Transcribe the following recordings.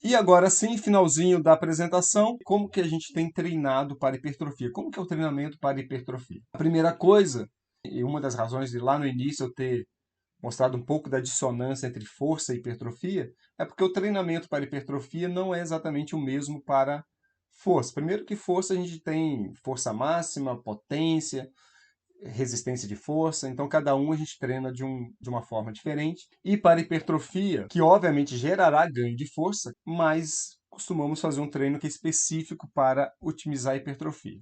E agora sim, finalzinho da apresentação, como que a gente tem treinado para hipertrofia? Como que é o treinamento para hipertrofia? A primeira coisa, e uma das razões de lá no início eu ter mostrado um pouco da dissonância entre força e hipertrofia, é porque o treinamento para hipertrofia não é exatamente o mesmo para força. Primeiro que força a gente tem força máxima, potência, resistência de força, então cada um a gente treina de uma forma diferente. E para hipertrofia, que obviamente gerará ganho de força, mas costumamos fazer um treino que é específico para otimizar a hipertrofia.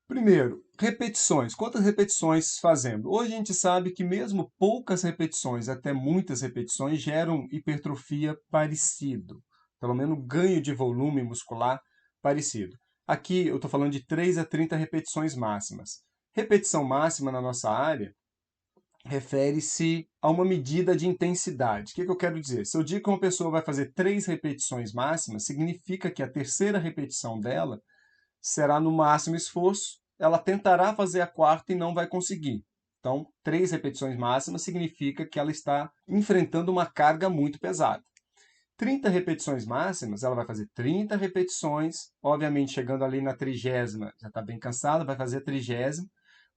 Primeiro, repetições. Quantas repetições fazendo? Hoje a gente sabe que mesmo poucas repetições, até muitas repetições, geram hipertrofia parecido. Pelo menos ganho de volume muscular parecido. Aqui eu estou falando de 3 a 30 repetições máximas. Repetição máxima na nossa área refere-se a uma medida de intensidade. O que eu quero dizer? Se eu digo que uma pessoa vai fazer 3 repetições máximas, significa que a terceira repetição dela será no máximo esforço, ela tentará fazer a quarta e não vai conseguir. Então, 3 repetições máximas significa que ela está enfrentando uma carga muito pesada. 30 repetições máximas, ela vai fazer 30 repetições, obviamente chegando ali na 30ª, já está bem cansada, vai fazer a 30ª,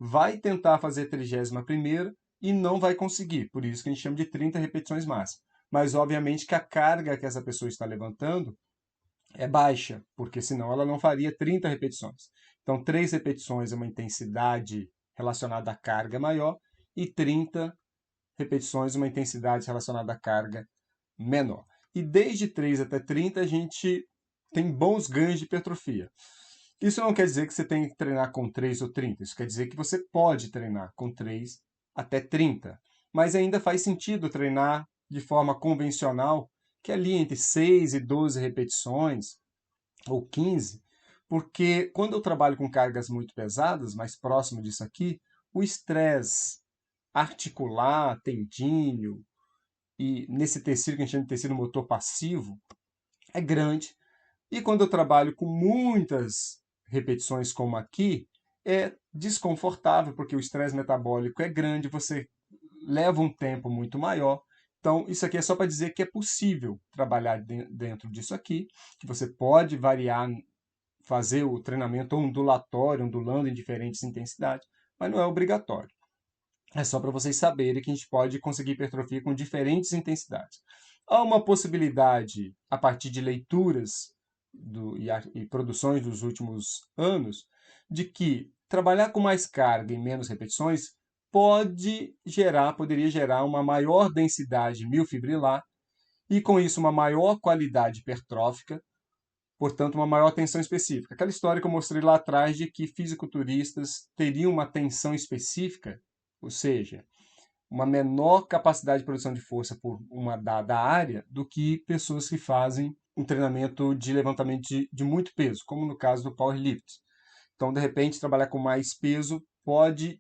vai tentar fazer a 31ª e não vai conseguir, por isso que a gente chama de 30 repetições máximas. Mas obviamente que a carga que essa pessoa está levantando é baixa, porque senão ela não faria 30 repetições. Então, 3 repetições é uma intensidade relacionada à carga maior e 30 repetições uma intensidade relacionada à carga menor. E desde 3 até 30 a gente tem bons ganhos de hipertrofia. Isso não quer dizer que você tem que treinar com 3 ou 30. Isso quer dizer que você pode treinar com 3 até 30. Mas ainda faz sentido treinar de forma convencional, que é ali entre 6 e 12 repetições, ou 15, porque quando eu trabalho com cargas muito pesadas, mais próximo disso aqui, o estresse articular, tendíneo, e nesse tecido que a gente chama de tecido motor passivo, é grande. E quando eu trabalho com muitas repetições como aqui, é desconfortável, porque o estresse metabólico é grande, você leva um tempo muito maior. Então, isso aqui é só para dizer que é possível trabalhar dentro disso aqui, que você pode variar, fazer o treinamento ondulatório, ondulando em diferentes intensidades, mas não é obrigatório. É só para vocês saberem que a gente pode conseguir hipertrofia com diferentes intensidades. Há uma possibilidade, a partir de leituras e produções dos últimos anos, de que trabalhar com mais carga e menos repetições poderia gerar uma maior densidade miofibrilar e, com isso, uma maior qualidade hipertrófica, portanto, uma maior tensão específica. Aquela história que eu mostrei lá atrás de que fisiculturistas teriam uma tensão específica, ou seja, uma menor capacidade de produção de força por uma dada área do que pessoas que fazem um treinamento de levantamento de muito peso, como no caso do powerlift. Então, de repente, trabalhar com mais peso pode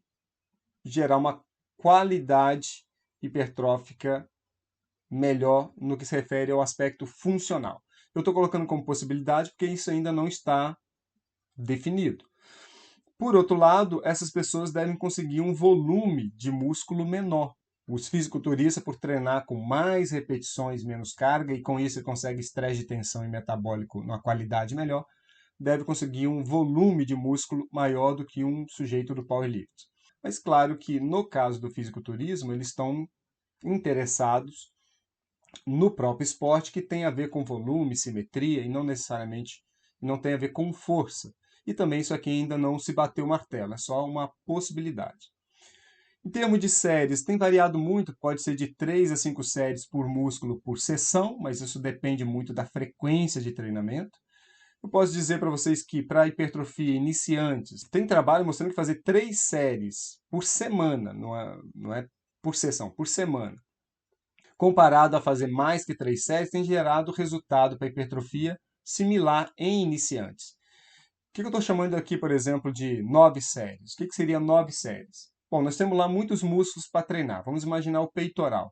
gerar uma qualidade hipertrófica melhor no que se refere ao aspecto funcional. Eu estou colocando como possibilidade porque isso ainda não está definido. Por outro lado, essas pessoas devem conseguir um volume de músculo menor. Os fisiculturistas, por treinar com mais repetições, menos carga, e com isso ele consegue estresse de tensão e metabólico numa qualidade melhor, deve conseguir um volume de músculo maior do que um sujeito do powerlift. Mas claro que no caso do fisiculturismo, eles estão interessados no próprio esporte, que tem a ver com volume, simetria, e não necessariamente não tem a ver com força. E também isso aqui ainda não se bateu o martelo, é só uma possibilidade. Em termos de séries, tem variado muito, pode ser de 3 a 5 séries por músculo por sessão, mas isso depende muito da frequência de treinamento. Eu posso dizer para vocês que para hipertrofia iniciantes, tem trabalho mostrando que fazer 3 séries por semana, não é por sessão, por semana, comparado a fazer mais que 3 séries, tem gerado resultado para hipertrofia similar em iniciantes. O que eu estou chamando aqui, por exemplo, de 9 séries? O que seria 9 séries? Bom, nós temos lá muitos músculos para treinar. Vamos imaginar o peitoral.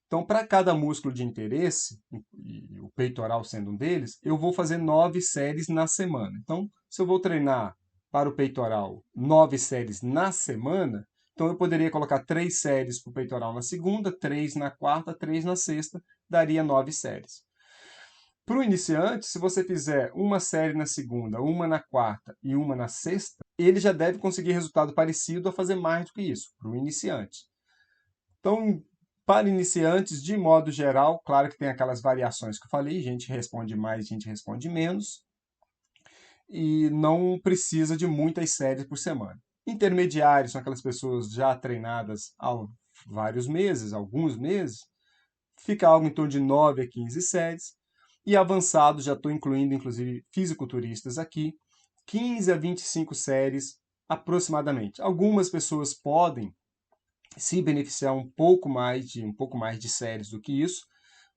Então, para cada músculo de interesse, e o peitoral sendo um deles, eu vou fazer 9 séries na semana. Então, se eu vou treinar para o peitoral 9 séries na semana, então eu poderia colocar 3 séries para o peitoral na segunda, 3 na quarta, 3 na sexta, daria 9 séries. Para o iniciante, se você fizer uma série na segunda, uma na quarta e uma na sexta, ele já deve conseguir resultado parecido a fazer mais do que isso, para o iniciante. Então, para iniciantes, de modo geral, claro que tem aquelas variações que eu falei, gente responde mais, gente responde menos, e não precisa de muitas séries por semana. Intermediários são aquelas pessoas já treinadas há vários meses, alguns meses, fica algo em torno de 9 a 15 séries. E avançados, já estou incluindo inclusive fisiculturistas aqui, 15 a 25 séries aproximadamente. Algumas pessoas podem se beneficiar um pouco mais de séries do que isso,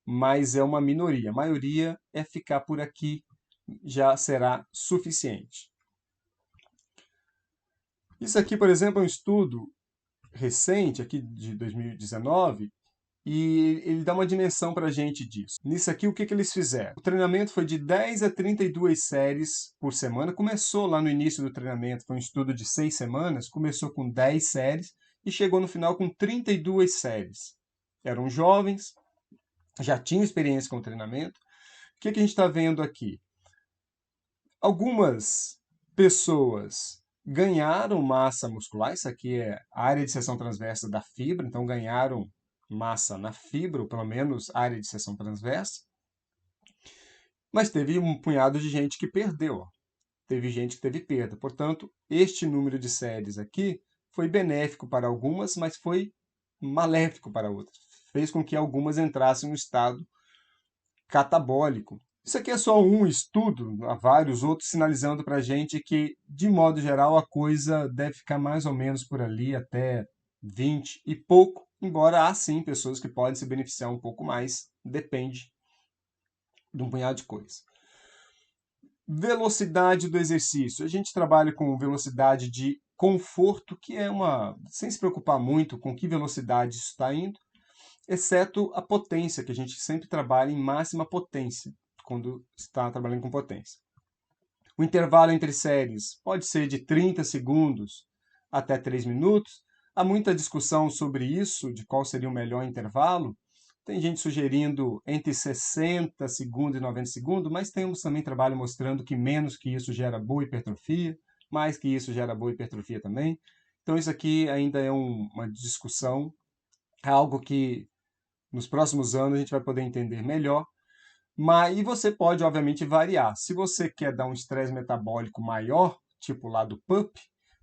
mas é uma minoria. A maioria é ficar por aqui, já será suficiente. Isso aqui, por exemplo, é um estudo recente, aqui de 2019, e ele dá uma dimensão para a gente disso. Nisso aqui, o que eles fizeram? O treinamento foi de 10 a 32 séries por semana. Começou lá no início do treinamento, foi um estudo de 6 semanas, começou com 10 séries e chegou no final com 32 séries. Eram jovens, já tinham experiência com o treinamento. O que a gente está vendo aqui? Algumas pessoas ganharam massa muscular, isso aqui é a área de seção transversa da fibra, então ganharam massa na fibra, ou pelo menos área de seção transversa, mas teve um punhado de gente que perdeu, teve gente que teve perda. Portanto, este número de séries aqui foi benéfico para algumas, mas foi maléfico para outras. Fez com que algumas entrassem no estado catabólico. Isso aqui é só um estudo, há vários outros sinalizando para a gente que, de modo geral, a coisa deve ficar mais ou menos por ali até 20 e pouco, embora há sim pessoas que podem se beneficiar um pouco mais, depende de um punhado de coisas. Velocidade do exercício. A gente trabalha com velocidade de conforto, que é sem se preocupar muito com que velocidade isso está indo, exceto a potência, que a gente sempre trabalha em máxima potência, quando está trabalhando com potência. O intervalo entre séries pode ser de 30 segundos até 3 minutos. Há muita discussão sobre isso, de qual seria o melhor intervalo. Tem gente sugerindo entre 60 segundos e 90 segundos, mas temos também trabalho mostrando que menos que isso gera boa hipertrofia, mais que isso gera boa hipertrofia também. Então isso aqui ainda é uma discussão, é algo que nos próximos anos a gente vai poder entender melhor. E você pode, obviamente, variar. Se você quer dar um estresse metabólico maior, tipo lá do PUP,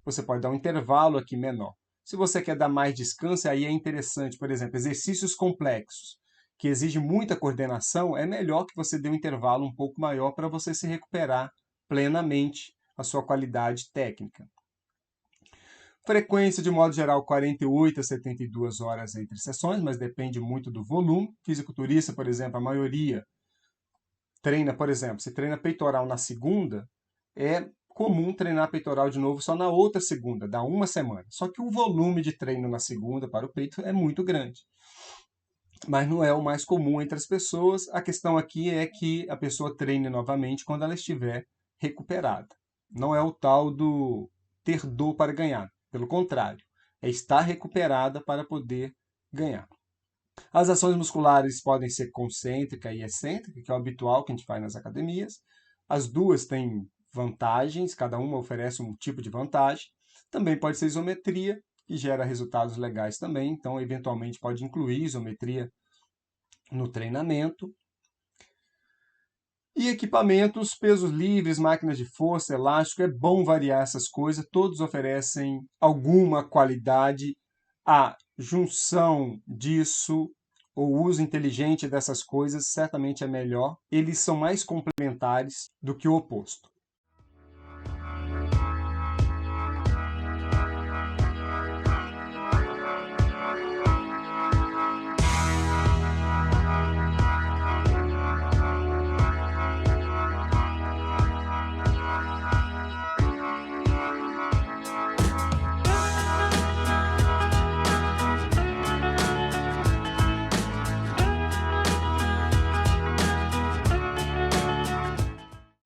você pode dar um intervalo aqui menor. Se você quer dar mais descanso, aí é interessante, por exemplo, exercícios complexos, que exigem muita coordenação, é melhor que você dê um intervalo um pouco maior para você se recuperar plenamente a sua qualidade técnica. Frequência, de modo geral, 48 a 72 horas entre sessões, mas depende muito do volume. Fisiculturista, por exemplo, a maioria treina, por exemplo, se treina peitoral na segunda, é comum treinar peitoral de novo só na outra segunda, dá uma semana. Só que o volume de treino na segunda para o peito é muito grande. Mas não é o mais comum entre as pessoas. A questão aqui é que a pessoa treine novamente quando ela estiver recuperada. Não é o tal do ter dor para ganhar. Pelo contrário, é estar recuperada para poder ganhar. As ações musculares podem ser concêntrica e excêntrica, que é o habitual que a gente faz nas academias. As duas têm vantagens, cada uma oferece um tipo de vantagem. Também pode ser isometria, que gera resultados legais também, então eventualmente pode incluir isometria no treinamento. E equipamentos, pesos livres, máquinas de força, elástico, é bom variar essas coisas, todos oferecem alguma qualidade. A junção disso, o uso inteligente dessas coisas, certamente é melhor. Eles são mais complementares do que o oposto.